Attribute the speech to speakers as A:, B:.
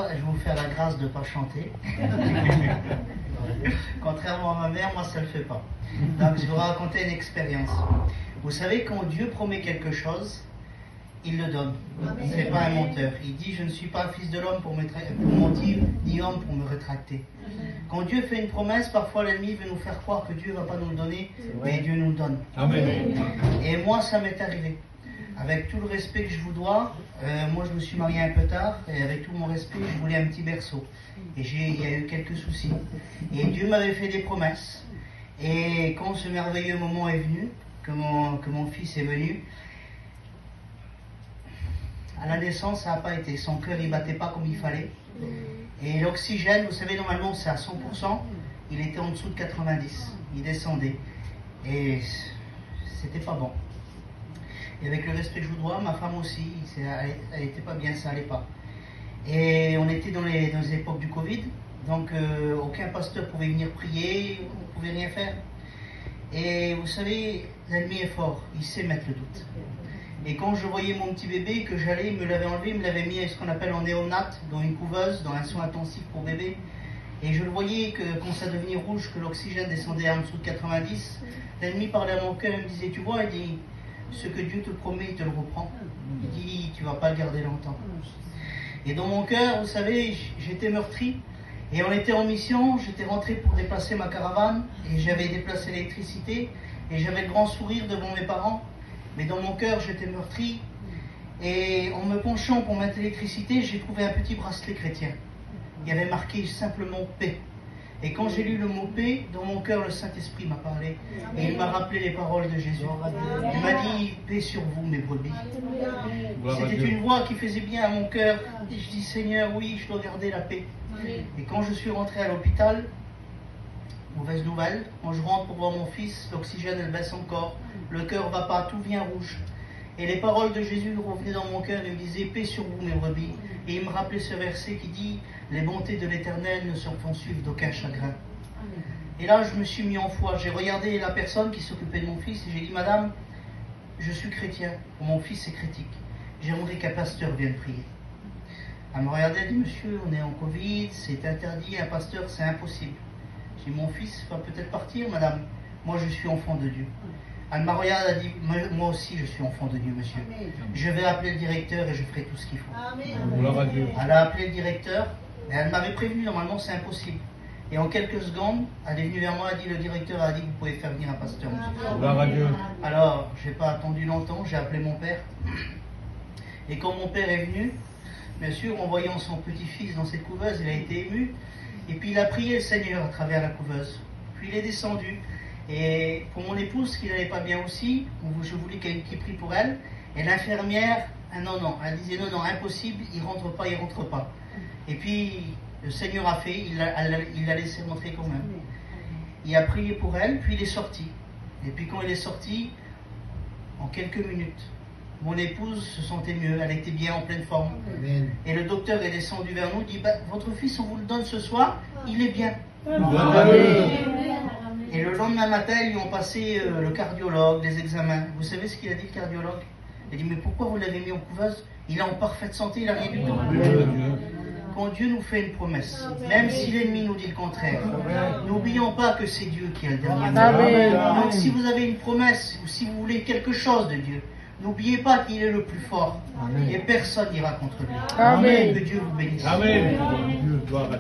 A: vais vous faire la grâce de ne pas chanter. Contrairement à ma mère, moi ça ne le fait pas. Donc je vais vous raconter une expérience. Vous savez, quand Dieu promet quelque chose, il le donne. Ce n'est pas un menteur. Il dit, je ne suis pas fils de l'homme pour mentir, ni homme pour me rétracter. Quand Dieu fait une promesse, parfois l'ennemi veut nous faire croire que Dieu ne va pas nous le donner, mais Dieu nous le donne.
B: Amen.
A: Et moi, ça m'est arrivé. Avec tout le respect que je vous dois, moi je me suis marié un peu tard, et avec tout mon respect, je voulais un petit berceau. Et il y a eu quelques soucis. Et Dieu m'avait fait des promesses. Et quand ce merveilleux moment est venu, que mon fils est venu, à la naissance, ça n'a pas été. Son cœur, il ne battait pas comme il fallait. Et l'oxygène, vous savez, normalement, c'est à 100%. Il était en dessous de 90. Il descendait. Et c'était pas bon. Et avec le respect que je vous dois, ma femme aussi, elle n'était pas bien, ça n'allait pas. Et on était dans les époques du Covid. Donc, aucun pasteur pouvait venir prier, on ne pouvait rien faire. Et vous savez, l'ennemi est fort, il sait mettre le doute. Et quand je voyais mon petit bébé, que j'allais, il me l'avait enlevé, il me l'avait mis à ce qu'on appelle en néonate, dans une couveuse, dans un soin intensif pour bébé. Et je le voyais que quand ça devenait rouge, que l'oxygène descendait en dessous de 90, l'ennemi parlait à mon cœur, il me disait, tu vois, il dit, ce que Dieu te promet, il te le reprend. Il dit, tu ne vas pas le garder longtemps. Et dans mon cœur, vous savez, j'étais meurtri. Et on était en mission, j'étais rentré pour déplacer ma caravane, et j'avais déplacé l'électricité, et j'avais le grand sourire devant mes parents. Mais dans mon cœur, j'étais meurtri. Et en me penchant pour mettre l'électricité, j'ai trouvé un petit bracelet chrétien. Il y avait marqué simplement paix. Et quand j'ai lu le mot paix, dans mon cœur, le Saint-Esprit m'a parlé. Et il m'a rappelé les paroles de Jésus. Il m'a dit, paix sur vous, mes brebis. C'était une voix qui faisait bien à mon cœur. Et je dis, Seigneur, oui, je dois garder la paix. Et quand je suis rentré à l'hôpital, mauvaise nouvelle, quand je rentre pour voir mon fils, l'oxygène elle baisse encore, le cœur va pas, tout vient rouge. Et les paroles de Jésus revenaient dans mon cœur et me disaient, paix sur vous mes brebis. Et il me rappelait ce verset qui dit, les bontés de l'Éternel ne se font suivre d'aucun chagrin. Et là je me suis mis en foi, j'ai regardé la personne qui s'occupait de mon fils et j'ai dit, madame, je suis chrétien, mon fils est critique, j'aimerais qu'un pasteur vienne prier. Elle me regardait et dit, monsieur, on est en Covid, c'est interdit, un pasteur c'est impossible. J'ai dit, mon fils va peut-être partir, madame. Moi, je suis enfant de Dieu. Elle m'a regardé et a dit, moi aussi, je suis enfant de Dieu, monsieur. Amen. Je vais appeler le directeur et je ferai tout ce qu'il faut. Amen. Elle a appelé le directeur, et elle m'avait prévenu, normalement, c'est impossible. Et en quelques secondes, elle est venue vers moi, elle a dit, le directeur a dit que vous pouvez faire venir un pasteur, monsieur. Alors, je n'ai pas attendu longtemps, j'ai appelé mon père. Et quand mon père est venu, bien sûr, en voyant son petit-fils dans cette couveuse, il a été ému. Et puis il a prié le Seigneur à travers la couveuse. Puis il est descendu. Et pour mon épouse, qui n'allait pas bien aussi, je voulais qu'il prie pour elle. Et l'infirmière, non, elle disait non, impossible, il rentre pas. Et puis le Seigneur a fait, il l'a laissé rentrer quand même. Il a prié pour elle, puis il est sorti. Et puis quand il est sorti, en quelques minutes, mon épouse se sentait mieux, elle était bien en pleine forme. Amen. Et le docteur est descendu vers nous, dit, votre fils, on vous le donne ce soir, il est bien. Amen. Et le lendemain matin, ils lui ont passé le cardiologue, les examens. Vous savez ce qu'il a dit, le cardiologue? Il a dit, mais pourquoi vous l'avez mis en couveuse? Il est en parfaite santé, il n'a rien du tout. Quand Dieu nous fait une promesse, même si l'ennemi nous dit le contraire, n'oublions pas que c'est Dieu qui a le dernier mot. Donc si vous avez une promesse, ou si vous voulez quelque chose de Dieu, n'oubliez pas qu'il est le plus fort. Amen. Et personne n'ira contre lui. Amen. Que Dieu vous bénisse.
B: Amen.